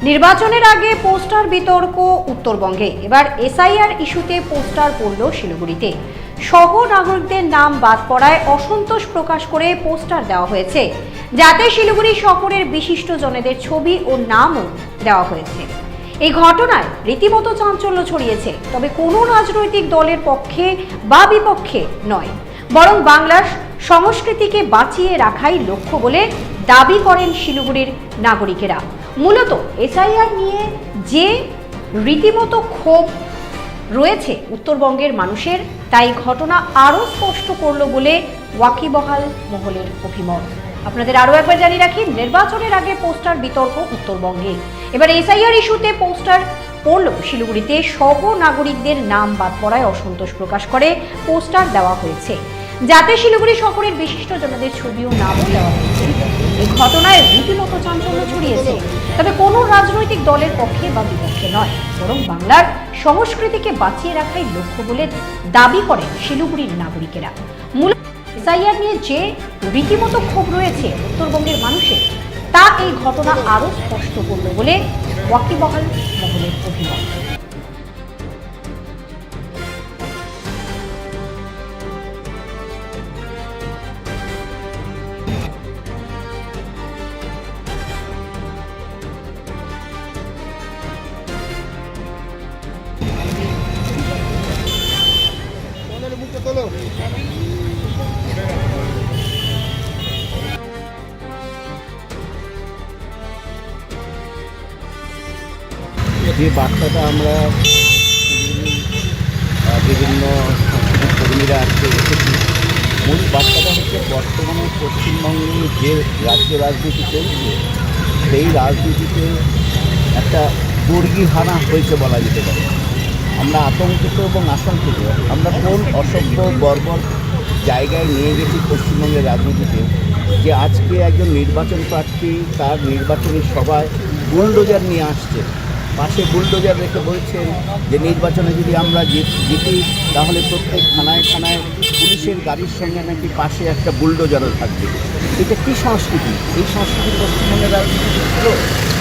নির্বাচনের আগে পোস্টার বিতর্ক উত্তরবঙ্গে। এবার এসআইআর ইস্যুতে পোস্টার পড়ল শিলিগুড়িতে। সহ নাগরিকদের নাম বাদ পড়ায় অসন্তোষ প্রকাশ করে পোস্টার দেওয়া হয়েছে, যাতে শিলিগুড়ি শহরের বিশিষ্টজনেদের ছবি ও নামও দেওয়া হয়েছে। এই ঘটনায় রীতিমতো চাঞ্চল্য ছড়িয়েছে, তবে কোনো রাজনৈতিক দলের পক্ষে বা বিপক্ষে নয়, বরং বাংলার সংস্কৃতিকে বাঁচিয়ে রাখাই লক্ষ্য বলে দাবি করেন শিলিগুড়ির নাগরিকেরা। মূলত এসআইআর নিয়ে যে রীতিমতো ক্ষোভ রয়েছে উত্তরবঙ্গের মানুষের, তাই ঘটনা আরও স্পষ্ট করল বলে ওয়াকিবহাল মহলের অভিমত। আপনাদের আরও একবার জানিয়ে রাখি, নির্বাচনের আগে পোস্টার বিতর্ক উত্তরবঙ্গে। এবার এসআইআর ইস্যুতে পোস্টার পড়ল শিলিগুড়িতে। সহ নাগরিকদের নাম বাদ পড়ায় অসন্তোষ প্রকাশ করে পোস্টার দেওয়া হয়েছে, যাতে শিলিগুড়ি শহরের বিশিষ্টজনদের ছবি ও নামও দেওয়া হয়েছে। এই ঘটনায় রীতিমতো চাঞ্চল্য ছড়িয়েছে, তবে কোনো রাজনৈতিক দলের পক্ষে বা বিপক্ষে নয়, বরং বাংলার সংস্কৃতিকে বাঁচিয়ে রাখাই লক্ষ্য বলে দাবি করেন শিলিগুড়ির নাগরিকেরা। মূলত এসআইআর নিয়ে যে রীতিমতো ক্ষোভ রয়েছে উত্তরবঙ্গের মানুষের, তা এই ঘটনা আরও স্পষ্ট করল বলে ওয়াকিবহাল মহলের অভিমত। যে বার্তাটা আমরা বিভিন্ন সাংস্কৃতিক কর্মীরা আজকে এসেছি, মূল বার্তাটা হচ্ছে বর্তমানে পশ্চিমবঙ্গে যে রাজ্য রাজনীতি চলছে, সেই রাজনীতিতে একটা বর্গীহানা হয়েছে বলা যেতে পারে। আমরা আতঙ্কিত এবং আশঙ্কিত। আমরা কোন অসভ্য বর্বর জায়গায় নিয়ে গেছি পশ্চিমবঙ্গের রাজনীতিতে, যে আজকে একজন নির্বাচন প্রার্থী তার নির্বাচনী সভায় বুলডোজার নিয়ে আসছে, পাশে বুলডোজার রেখে বলছেন যে নির্বাচনে যদি আমরা জিতি তাহলে প্রত্যেক থানায় থানায় পুলিশের গাড়ির সঙ্গে নাকি পাশে একটা বুলডোজারও থাকবে। এটা কী সংস্কৃতি? এই সংস্কৃতি পশ্চিমবঙ্গের রাজনীতি ছিল?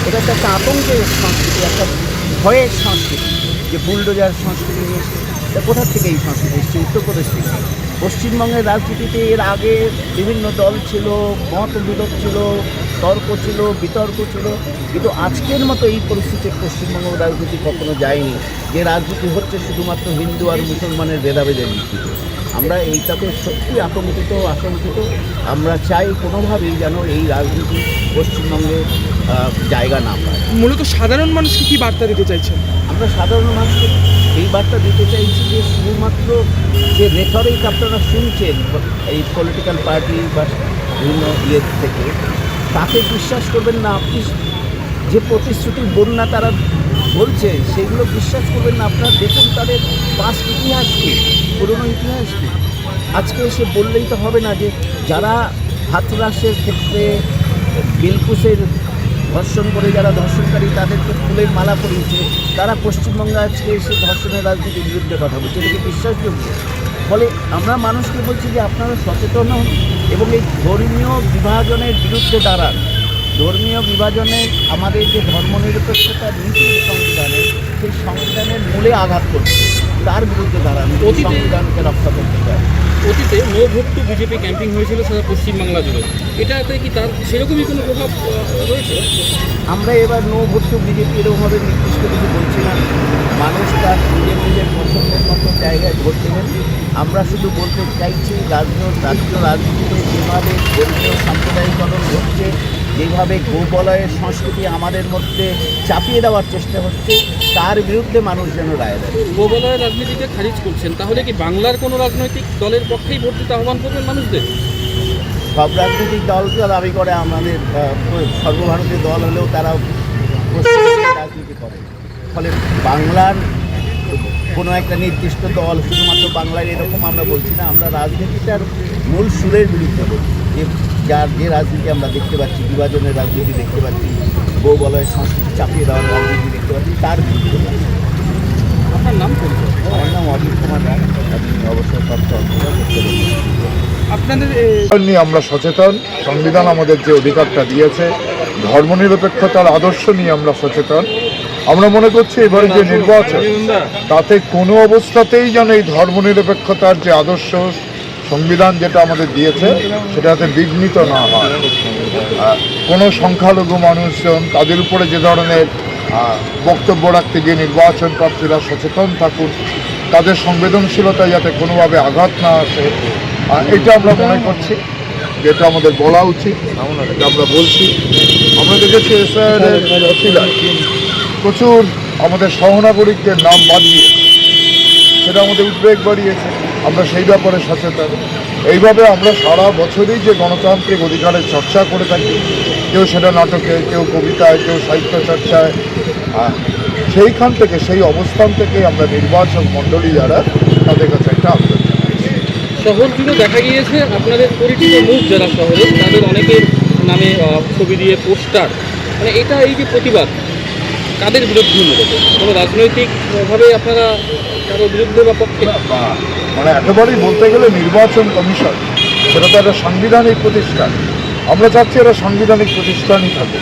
এটা তো একটা আতঙ্কের সংস্কৃতি, একটা ভয়ের সংস্কৃতি, যে বুলডোজার সংস্কৃতি নিয়ে এসছে। এটা কোথা থেকে এই সংস্কৃতি এসছে? উত্তরপ্রদেশ থেকে। পশ্চিমবঙ্গের রাজনীতিতে এর আগে বিভিন্ন দল ছিল, মত বিরোধ ছিল, তর্ক ছিল, বিতর্ক ছিল, কিন্তু আজকের মতো এই পরিস্থিতিতে পশ্চিমবঙ্গ রাজনীতি কখনো যায়নি, যে রাজনীতি হচ্ছে শুধুমাত্র হিন্দু আর মুসলমানের ভেদাভেদের ভিত্তিতে। আমরা এইটাতে সত্যি আতঙ্কিত। আমরা চাই কোনোভাবেই যেন এই রাজনীতি পশ্চিমবঙ্গে জায়গা না পায়। মূলত সাধারণ মানুষকে কী বার্তা দিতে চাইছেন? আমরা সাধারণ মানুষকে এই বার্তা দিতে চাইছি যে শুধুমাত্র যে রেটরিক আপনারা শুনছেন এই পলিটিক্যাল পার্টি বা বিভিন্ন ইয়ের থেকে, তাকে বিশ্বাস করবেন না। আপনি যে প্রতিশ্রুতির বন্যা তারা বলছে সেগুলো বিশ্বাস করবেন না। আপনারা দেখুন তাদের পাস্ট ইতিহাস কী, পুরনো ইতিহাস কী। আজকে এসে বললেই তো হবে না যে যারা হাতরাসের ক্ষেত্রে বিলকুশের ধর্ষণ করে যারা ধর্ষণকারী তাদেরকে ফুলের মালা পরিয়েছে, তারা পশ্চিমবঙ্গে আজকে এসে ধর্ষণের রাজনীতির বিরুদ্ধে কথা বলছে। এটাকে বিশ্বাসযোগ্য? ফলে আমরা মানুষকে বলছি যে আপনারা সচেতন হন এবং এই ধর্মীয় বিভাজনের বিরুদ্ধে দাঁড়ান। ধর্মীয় বিভাজনে আমাদের যে ধর্মনিরপেক্ষতার নীতি সংবিধানের, সেই সংবিধানের মূলে আঘাত করছে, তার বিরুদ্ধে দাঁড়ান, সংবিধানকে রক্ষা করতে চায়। অতীতে no vote to BJP camping হয়েছিল সারা পশ্চিমবাংলা জুড়ে, এটাতে কি তার সেরকমই কোনো প্রভাব রয়েছে? আমরা এবার নো ভোট টু বিজেপি এরকমভাবে নির্দিষ্ট কিছু বলছি না। মানুষ তার নিজের পছন্দের মতো জায়গায় ভোট দেবেন। আমরা শুধু বলতে চাইছি রাজ্য রাজনীতিতে যেভাবে ধর্মীয় সাম্প্রদায়িকরণ হচ্ছে, যেভাবে গোবলয়ের সংস্কৃতি আমাদের মধ্যে চাপিয়ে দেওয়ার চেষ্টা হচ্ছে, তার বিরুদ্ধে মানুষ যেন রায় দেয়। গোবলয়ের রাজনীতিকে খারিজ করছেন, তাহলে কি বাংলার কোনো রাজনৈতিক দলের পক্ষেই ভোট দিতে আহ্বান করবেন মানুষদের? সব রাজনৈতিক দল তো দাবি করে আমাদের সর্বভারতীয় দল হলেও তারা রাজনীতি করে। ফলে বাংলার কোনো একটা নির্দিষ্ট দল শুধুমাত্র বাংলার এরকম আমরা বলছি না। আমরা রাজনীতিটার মূল সুরের বিরুদ্ধে বলছি, যে রাজনীতি আমরা দেখতে পাচ্ছি, বিভাজনের রাজনীতি দেখতে পাচ্ছি, গোবলয়ের সংস্কৃতি চাপিয়ে দেওয়ার রাজনীতি দেখতে পাচ্ছি, তার বিরুদ্ধে। আপনার নাম বলুন। আমার নাম অজিত কুমার রায়, আমি অবসরপ্রাপ্ত আপনাদের নিয়ে আমরা সচেতন। সংবিধান আমাদের যে অধিকারটা দিয়েছে ধর্মনিরপেক্ষতার আদর্শ নিয়ে আমরা সচেতন। আমরা মনে করছি এবারে যে নির্বাচন, তাতে কোনো অবস্থাতেই যেন এই ধর্মনিরপেক্ষতার যে আদর্শ সংবিধান যেটা আমাদের দিয়েছে সেটাতে বিঘ্নিত না হয়। কোনো সংখ্যালঘু মানুষজন তাদের উপরে যে ধরনের বক্তব্য রাখতে গিয়ে নির্বাচন প্রার্থীরা সচেতন থাকুন, তাদের সংবেদনশীলতা যাতে কোনোভাবে আঘাত না আসে, এটা আমরা মনে করছি যেটা আমাদের বলা উচিত, এটা আমরা বলছি। আমরা দেখেছি এসআইআর অশিলায় প্রচুর আমাদের সহনাগরিকদের নাম বাদ দিয়েছে, সেটা আমাদের উদ্বেগ বাড়িয়েছে। আমরা সেই ব্যাপারে সচেতন। এইভাবে আমরা সারা বছরই যে গণতান্ত্রিক অধিকারের চর্চা করে থাকি, কেউ সেটা নাটকে, কেউ কবিতায়, কেউ সাহিত্য চর্চায়, সেইখান থেকে, সেই অবস্থান থেকে আমরা নির্বাচক মণ্ডলী যারা, তাদের কাছে একটা আবেদন জানাচ্ছি। শহর জুড়ে দেখা গিয়েছে আপনাদের পরিচিত মুখ যারা শহরে, তাদের অনেকের নামে ছবি দিয়ে পোস্টার, মানে এটা এই যে প্রতিবাদ কাদের বিরুদ্ধে মূলত? কোনো রাজনৈতিকভাবে আপনারা কারো বিরুদ্ধে বা পক্ষে? মানে একেবারেই বলতে গেলে নির্বাচন কমিশন সেটা তো একটা সাংবিধানিক প্রতিষ্ঠান। আমরা চাচ্ছি এটা সাংবিধানিক প্রতিষ্ঠানই থাকে,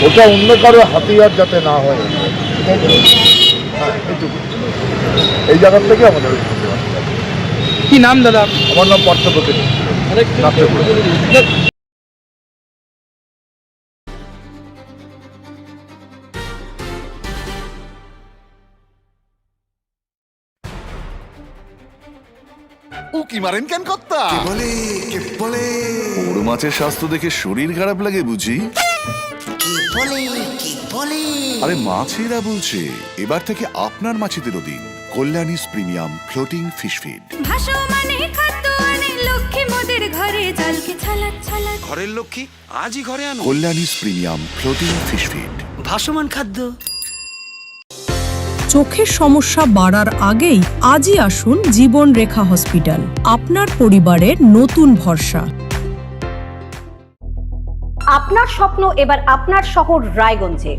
ওটা অন্য কারো হাতিয়ার যাতে না হয়। হ্যাঁ, এইটুকু। এই জায়গার থেকে আমাদের কি নাম দাদা? আমার নাম পার্থপ্রতিম। উকি মারেন কেন কর্তা? বলে বড় মাছের স্বাস্থ্য দেখে শরীর খারাপ লাগে বুঝি? আরে মাছেরা বলছে এবার থেকে আপনার মাছেদেরও দিন কল্যাণীস প্রিমিয়াম ফ্লোটিং ফিশ ফিড। ঘরের লক্ষ্মী আজই ঘরে আনো কল্যাণীস প্রিমিয়াম ফ্লোটিং ফিশ ফিড। ভাসমান খাদ্য। চোখের সমস্যা বাড়ার আগেই আজই আসুন জীবন রেখা হসপিটাল, আপনার পরিবারের নতুন ভরসা। আপনার স্বপ্ন এবার আপনার শহর রায়গঞ্জে।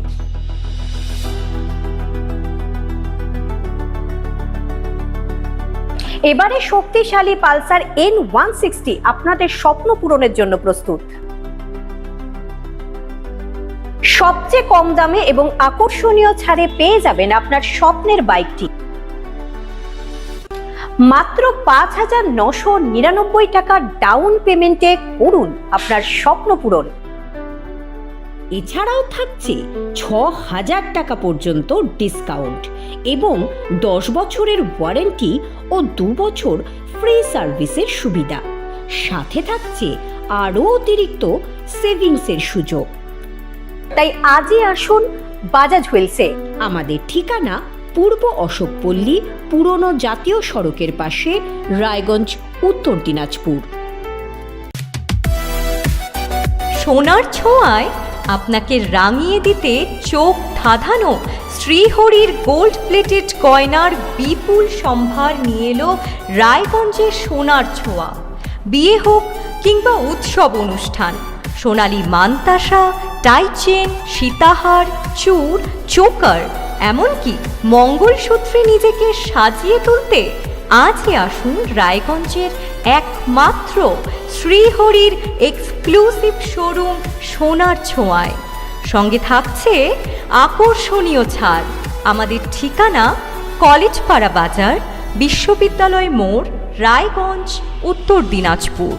এবারে শক্তিশালী পালসার N160 আপনাদের স্বপ্ন পূরণের জন্য প্রস্তুত। সবচেয়ে কম দামে এবং আকর্ষণীয় ছাড়ে পেয়ে যাবেন আপনার স্বপ্নের বাইকটি মাত্র 5,999 টাকা ডাউন পেমেন্টে। করুন আপনার স্বপ্ন পূরণ। এছাড়াও থাকছে 6,000 টাকা পর্যন্ত ডিসকাউন্ট এবং 10 বছরের ওয়ারেন্টি ও 2 বছর ফ্রি সার্ভিসের সুবিধা। সাথে থাকছে আরও অতিরিক্ত সেভিংসের সুযোগ। তাই আজই আসুন বাজাজ হুইলসে। আমাদের ঠিকানা পূর্ব অশোকপল্লী, পুরনো জাতীয় সড়কের পাশে, রায়গঞ্জ, উত্তর দিনাজপুর। সোনার ছোঁয়ায় আপনাকে রাঙিয়ে দিতে চোখ ধাঁধানো শ্রীহরির গোল্ড প্লেটেড গয়নার বিপুল সম্ভার নিয়ে এলো রায়গঞ্জের সোনার ছোঁয়া। বিয়ে হোক কিংবা উৎসব অনুষ্ঠান, সোনালী মানতাসা, টাইচেন, সীতাহার, চূড়, চোকার, এমনকি মঙ্গলসূত্রে নিজেকে সাজিয়ে তুলতে আজই আসুন রায়গঞ্জের একমাত্র শ্রীহরির এক্সক্লুসিভ শোরুম সোনার ছোঁয়ায়। সঙ্গে থাকছে আকর্ষণীয় ছাড়। আমাদের ঠিকানা কলেজপাড়া বাজার, বিশ্ববিদ্যালয় মোড়, রায়গঞ্জ, উত্তর দিনাজপুর।